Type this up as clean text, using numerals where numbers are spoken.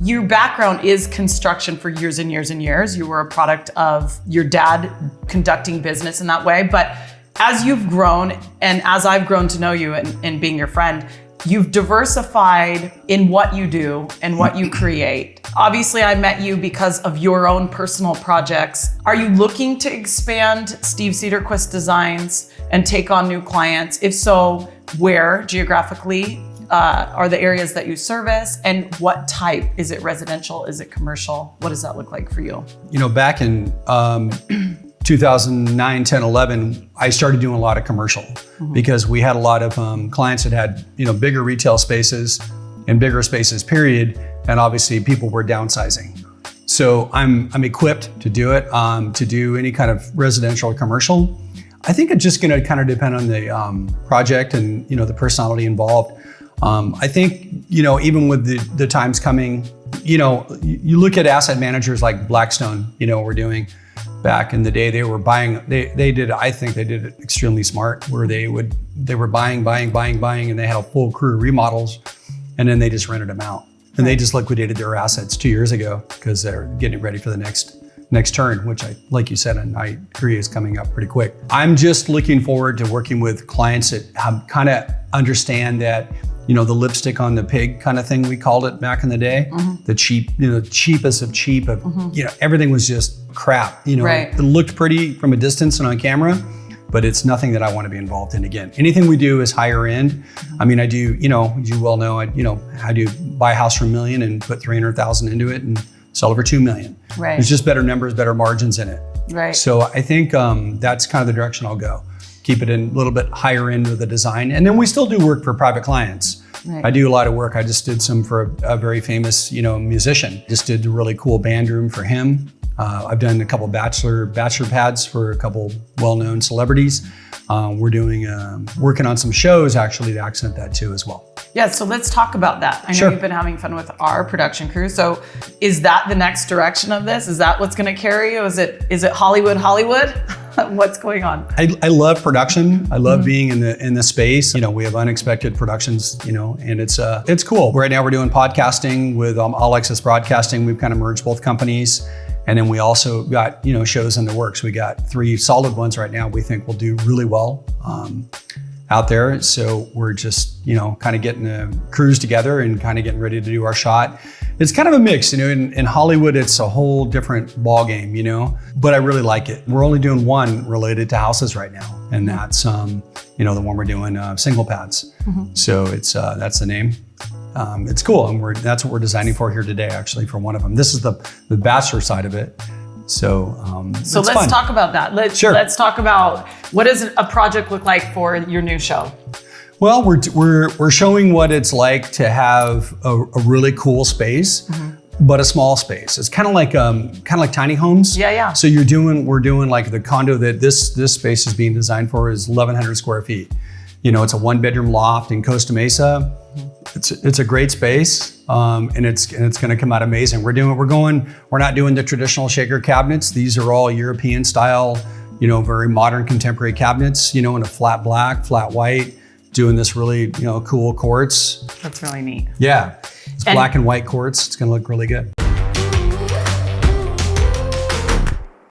Your background is construction for years and years and years. You were a product of your dad conducting business in that way. But as you've grown and as I've grown to know you and being your friend, you've diversified in what you do and what you create. Obviously, I met you because of your own personal projects. Are you looking to expand Steve Cederquist Designs and take on new clients? If so, where geographically are the areas that you service, and what type? Is it residential? Is it commercial? What does that look like for you? You know, back in 2009, 10, 11, I started doing a lot of commercial because we had a lot of clients that had, bigger retail spaces and bigger spaces, period. And obviously people were downsizing. So I'm equipped to do it, to do any kind of residential or commercial. I think it's just gonna kind of depend on the project and, the personality involved. I think, even with the times coming, you look at asset managers like Blackstone, what we're doing. Back in the day, they were buying, I think they did it extremely smart, where they were buying, and they had a full crew of remodels, and then they just rented them out. And they just liquidated their assets 2 years ago because they're getting ready for the next turn, which like you said, and I agree is coming up pretty quick. I'm just looking forward to working with clients that kind of understand that, the lipstick on the pig kind of thing we called it back in the day. The cheap, cheapest of cheap of, everything was just crap. Right. It looked pretty from a distance and on camera, but it's nothing that I want to be involved in again. Anything we do is higher end. I mean, I do, you well know, I do buy a house for $1 million and put $300,000 into it and sell it for $2 million. Right. There's just better numbers, better margins in it. Right. So I think that's kind of the direction I'll go. Keep it in a little bit higher end with the design. And then we still do work for private clients. Right. I do a lot of work. I just did some for a very famous, musician. Just did a really cool band room for him. I've done a couple bachelor pads for a couple well-known celebrities. We're doing working on some shows actually to accent that too as well. Yeah, so let's talk about that. I know Sure. You've been having fun with our production crew. So is that the next direction of this? Is that what's going to carry you? Is it Hollywood? What's going on? I love production. I love being in the space. We have unexpected productions, and it's cool. Right now we're doing podcasting with All Access Broadcasting. We've kind of merged both companies. And then we also got, shows in the works. We got 3 solid ones right now we think will do really well out there. So we're just, kind of getting the crews together and kind of getting ready to do our shot. It's kind of a mix, in Hollywood, it's a whole different ball game, but I really like it. We're only doing one related to houses right now. And that's, the one we're doing single pads. So it's, that's the name. It's cool, and that's what we're designing for here today, actually, for one of them. This is the bachelor side of it. So let's fun. Talk about that. Let's talk about what does a project look like for your new show? Well, we're showing what it's like to have a really cool space, but a small space. It's kind of like tiny homes. Yeah. So we're doing like the condo that this space is being designed for is 1,100 square feet. It's a 1-bedroom loft in Costa Mesa. It's a great space, and it's going to come out amazing. We're not doing the traditional shaker cabinets. These are all European style, very modern contemporary cabinets, in a flat black, flat white, doing this really, cool quartz. That's really neat. Yeah, it's black and white quartz. It's going to look really good.